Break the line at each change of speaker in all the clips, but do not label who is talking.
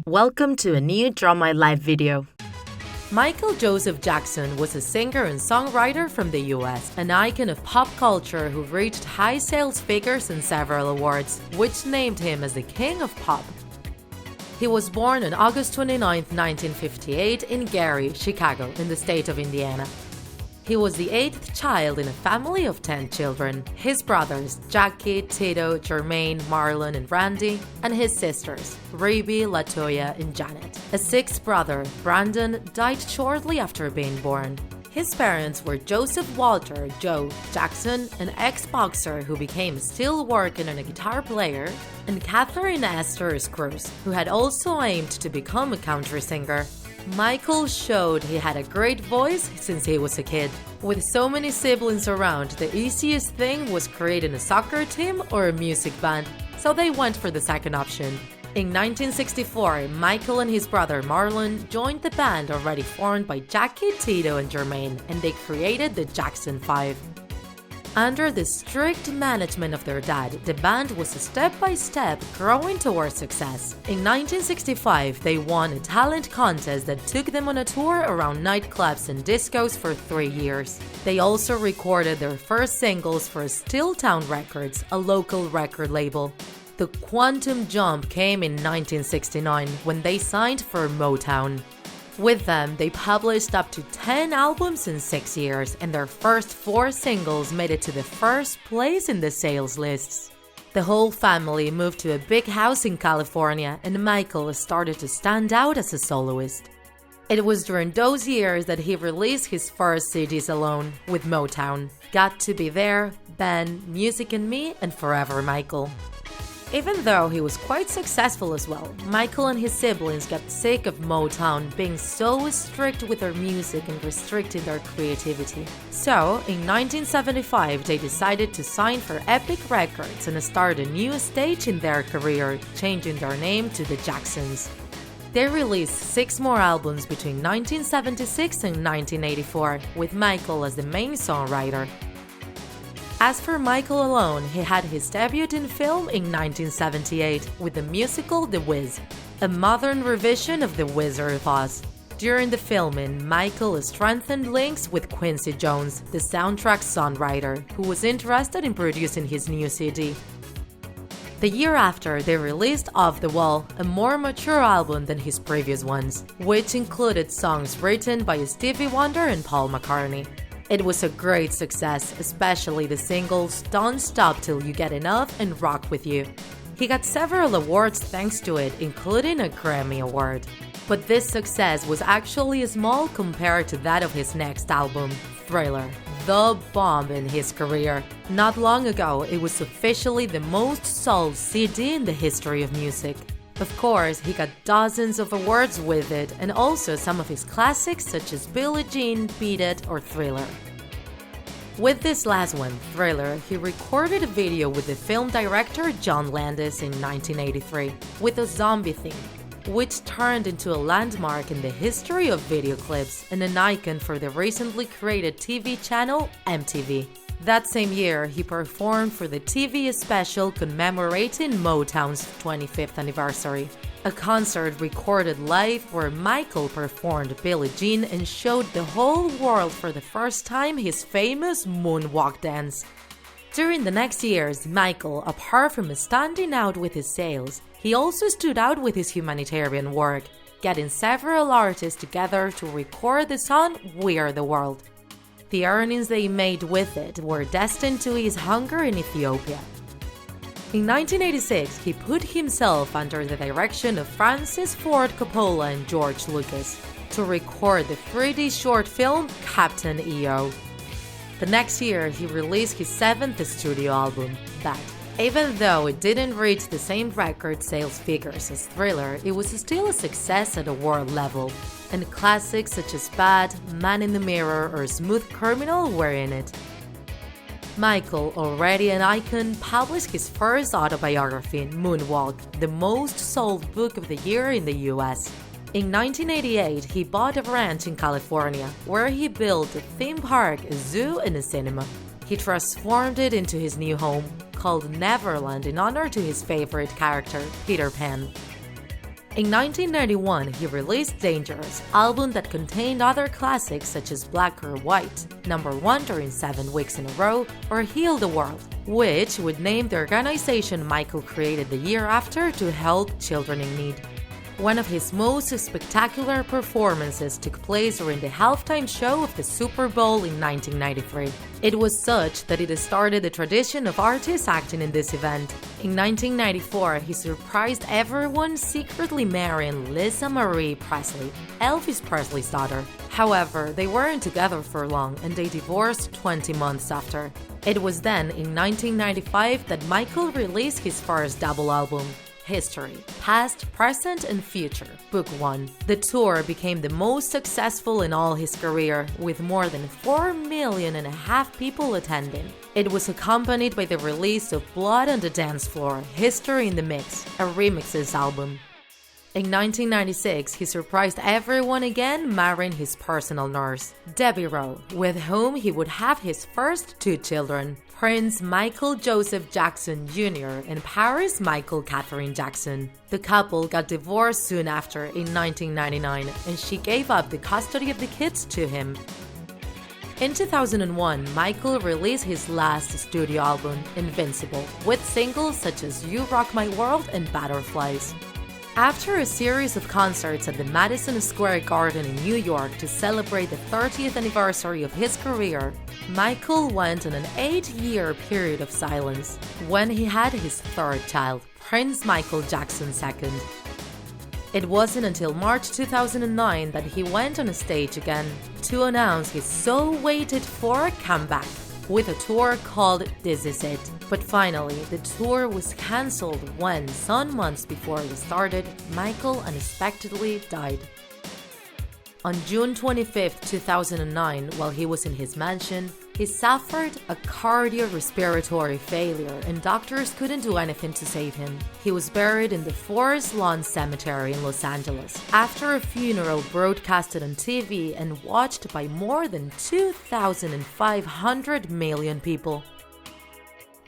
Welcome to a new Draw My Life video.
Michael Joseph Jackson was a singer and songwriter from the US, an icon of pop culture who reached high sales figures and several awards, which named him as the King of Pop. He was born on August 29, 1958 in Gary, Chicago, in the state of Indiana. He was the 8th child in a family of 10 children. His brothers, Jackie, Tito, Jermaine, Marlon, and Randy, and his sisters, Ruby, Latoya, and Janet. A 6th brother, Brandon, died shortly after being born. His parents were Joseph Walter Joe Jackson, an ex-boxer who became a steel worker and a guitar player, and Catherine Esther Cruz, who had also aimed to become a country singer. Michael showed he had a great voice since he was a kid. With so many siblings around, the easiest thing was creating a soccer team or a music band, so they went for the second option. In 1964, Michael and his brother Marlon joined the band already formed by Jackie, Tito, and Jermaine, and they created the Jackson 5. Under the strict management of their dad, the band was step-by-step growing towards success. In 1965, they won a talent contest that took them on a tour around nightclubs and discos for 3 years. They also recorded their first singles for Stilltown Records, a local record label. The quantum jump came in 1969 when they signed for Motown. With them, they published up to 10 albums in 6 years, and their first 4 singles made it to the first place in the sales lists. The whole family moved to a big house in California, and Michael started to stand out as a soloist. It was during those years that he released his first CDs alone, with Motown, Got to Be There, Ben, Music and Me, and Forever Michael. Even though he was quite successful as well, Michael and his siblings got sick of Motown being so strict with their music and restricting their creativity. So, in 1975, they decided to sign for Epic Records and start a new stage in their career, changing their name to the Jacksons. They released 6 more albums between 1976 and 1984, with Michael as the main songwriter. As for Michael alone, he had his debut in film in 1978 with the musical The Wiz, a modern revision of The Wizard of Oz. During the filming, Michael strengthened links with Quincy Jones, the soundtrack songwriter, who was interested in producing his new CD. The year after, they released Off the Wall, a more mature album than his previous ones, which included songs written by Stevie Wonder and Paul McCartney. It was a great success, especially the singles Don't Stop Till You Get Enough and Rock With You. He got several awards thanks to it, including a Grammy Award. But this success was actually small compared to that of his next album, Thriller, the bomb in his career. Not long ago, it was officially the most sold CD in the history of music. Of course, he got dozens of awards with it, and also some of his classics such as Billie Jean, Beat It, or Thriller. With this last one, Thriller, he recorded a video with the film director John Landis in 1983 with a zombie theme, which turned into a landmark in the history of video clips and an icon for the recently created TV channel MTV. That same year, he performed for the TV special commemorating Motown's 25th anniversary, a concert recorded live where Michael performed Billie Jean and showed the whole world for the first time his famous moonwalk dance. During the next years, Michael, apart from standing out with his sales, he also stood out with his humanitarian work, getting several artists together to record the song We Are the World. The earnings they made with it were destined to ease hunger in Ethiopia. In 1986, he put himself under the direction of Francis Ford Coppola and George Lucas to record the 3D short film Captain EO. The next year, he released his 7th studio album, Bad. Even though it didn't reach the same record sales figures as Thriller, it was still a success at a world level, and classics such as Bad, Man in the Mirror, or Smooth Criminal were in it. Michael, already an icon, published his first autobiography, Moonwalk, the most sold book of the year in the US. In 1988, he bought a ranch in California, where he built a theme park, a zoo, and a cinema. He transformed it into his new home, called Neverland in honor to his favorite character, Peter Pan. In 1991, he released Dangerous, album that contained other classics such as Black or White, #1 during 7 weeks in a row, or Heal the World, which would name the organization Michael created the year after to help children in need. One of his most spectacular performances took place during the halftime show of the Super Bowl in 1993. It was such that it started the tradition of artists acting in this event. In 1994, he surprised everyone secretly marrying Lisa Marie Presley, Elvis Presley's daughter. However, they weren't together for long and they divorced 20 months after. It was then, in 1995, that Michael released his first double album, History, Past, Present, and Future, Book 1. The tour became the most successful in all his career, with more than 4.5 million people attending. It was accompanied by the release of Blood on the Dance Floor, History in the Mix, a remixes album. In 1996, he surprised everyone again marrying his personal nurse, Debbie Rowe, with whom he would have his first 2 children, Prince Michael Joseph Jackson Jr. and Paris Michael Catherine Jackson. The couple got divorced soon after in 1999, and she gave up the custody of the kids to him. In 2001, Michael released his last studio album, Invincible, with singles such as You Rock My World and Butterflies. After a series of concerts at the Madison Square Garden in New York to celebrate the 30th anniversary of his career, Michael went on an 8-year period of silence when he had his 3rd child, Prince Michael Jackson II. It wasn't until March 2009 that he went on a stage again to announce his so-waited-for comeback with a tour called This Is It. But finally, the tour was cancelled when, some months before it started, Michael unexpectedly died. On June 25, 2009, while he was in his mansion, he suffered a cardiorespiratory failure and doctors couldn't do anything to save him. He was buried in the Forest Lawn Cemetery in Los Angeles after a funeral broadcasted on TV and watched by more than 2,500 million people.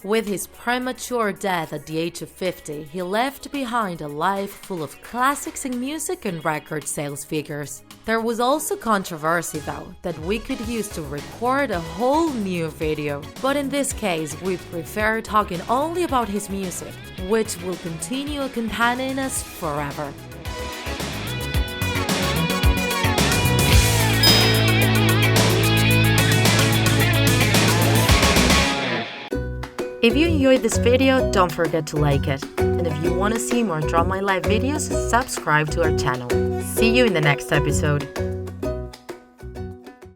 With his premature death at the age of 50, he left behind a life full of classics in music and record sales figures. There was also controversy, though, that we could use to record a whole new video. But in this case, we prefer talking only about his music, which will continue accompanying us forever.
If you enjoyed this video, don't forget to like it. And if you want to see more Draw My Life videos, subscribe to our channel. See you in the next episode.